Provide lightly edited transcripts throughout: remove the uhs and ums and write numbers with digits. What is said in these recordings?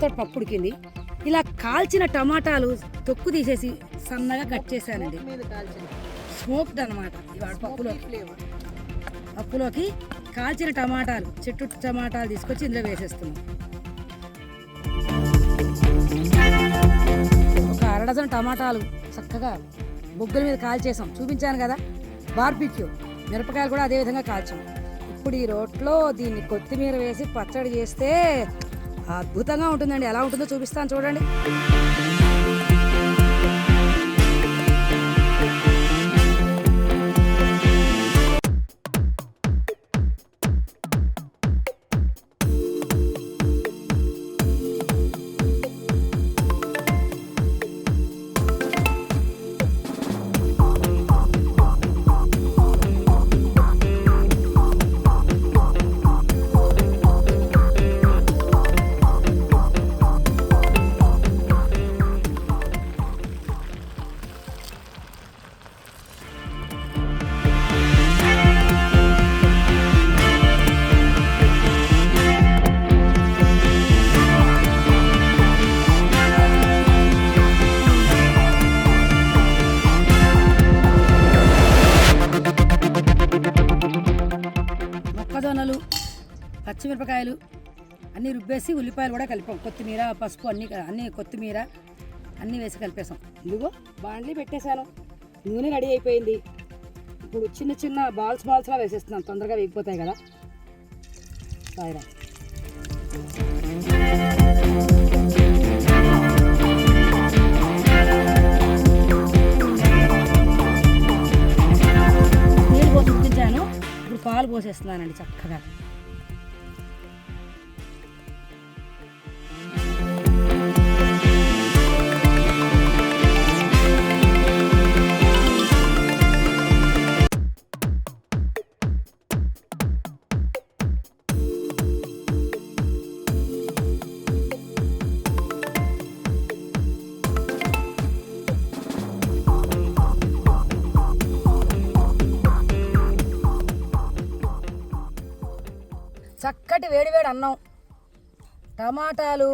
టమాటాలతో పప్పు ఉడికింది. ఇలా కాల్చిన టమాటాలు తొక్కు తీసేసి సన్నగా కట్ చేశానండి. స్మోక్డ్ అనమాట. ఇవాళ పప్పులోకి కాల్చిన టమాటాలు, చెట్టు టమాటాలు తీసుకొచ్చి ఇందులో వేసేస్తున్నాం. ఒక అరడజన్ టమాటాలు చక్కగా బొగ్గుల మీద కాల్చేసాం, చూపించాను కదా. బార్బిక్యూ మిరపకాయలు కూడా అదే విధంగా కాల్చాం. ఇప్పుడు ఈ రోట్లో దీన్ని కొత్తిమీర వేసి పచ్చడి చేస్తే అద్భుతంగా ఉంటుందండి. ఎలా ఉంటుందో చూపిస్తాను చూడండి. మొక్కజొన్నలు, పచ్చిమిరపకాయలు అన్నీ రుబ్బేసి ఉల్లిపాయలు కూడా కలిపాం. కొత్తిమీర, పసుపు అన్నీ కొత్తిమీర అన్నీ వేసి కలిపేసాం. ఇదిగో బాండ్లీ పెట్టేశాను, నూనె రెడీ అయిపోయింది. ఇప్పుడు చిన్న చిన్న బాల్స్లా వేసేస్తున్నాను, తొందరగా వేగిపోతాయి కదా. సాయిరా నీళ్ళు పోసి ఉడికించాను. ఇప్పుడు పాలు పోసేస్తున్నానండి చక్కగా. చక్కటి వేడివేడి అన్నం, టమాటాలు,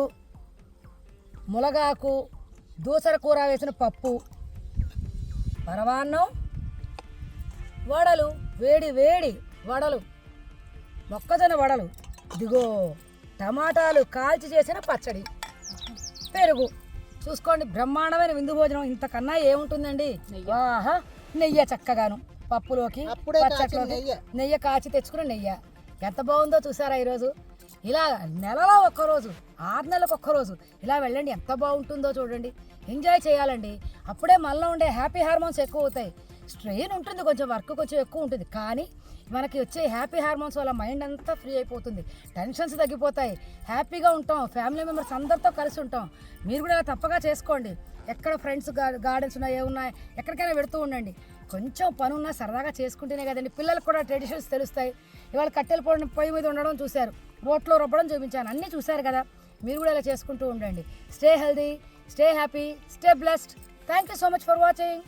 ములగాకు, దూసర కూర వేసిన పప్పు, పరమాన్నం, వడలు, వేడి వేడి వడలు, మొక్కజొన్న వడలు, ఇదిగో టమాటాలు కాల్చి చేసిన పచ్చడి, పెరుగు. చూసుకోండి, బ్రహ్మాండమైన విందు భోజనం. ఇంతకన్నా ఏముంటుందండి. ఆహా, నెయ్యి చక్కగాను పప్పులోకి, పచ్చట్లోకి నెయ్యి కాచి తెచ్చుకున్న నెయ్యి ఎంత బాగుందో చూసారా. ఈరోజు ఇలా నెలలో ఒక్కరోజు, 6 నెలలకు ఒక్కరోజు ఇలా వెళ్ళండి, ఎంత బాగుంటుందో చూడండి. ఎంజాయ్ చేయాలండి. అప్పుడే మనలో ఉండే హ్యాపీ హార్మోన్స్ ఎక్కువ అవుతాయి. స్ట్రెయిన్ ఉంటుంది, కొంచెం వర్క్ కొంచెం ఎక్కువ ఉంటుంది, కానీ మనకి వచ్చే హ్యాపీ హార్మోన్స్ వల్ల మైండ్ అంతా ఫ్రీ అయిపోతుంది, టెన్షన్స్ తగ్గిపోతాయి, హ్యాపీగా ఉంటాం, ఫ్యామిలీ మెంబర్స్ అందరితో కలిసి ఉంటాం. మీరు కూడా ఇలా తప్పగా చేసుకోండి. ఎక్కడ ఫ్రెండ్స్ గార్డెన్స్ ఉన్నాయి, ఏమున్నాయి, ఎక్కడికైనా వెళుతూ ఉండండి. కొంచెం పనున్నా సరదాగా చేసుకుంటేనే కదండి పిల్లలకు కూడా ట్రెడిషన్స్ తెలుస్తాయి. ఇవాళ కట్టెల పొయ్యి మీద ఉండడం చూశారు, రోట్లో రుబ్బడం చూపించాను, అన్నీ చూశారు కదా. మీరు కూడా ఇలా చేసుకుంటూ ఉండండి. Stay healthy, stay happy, stay blessed. Thank you so much for watching.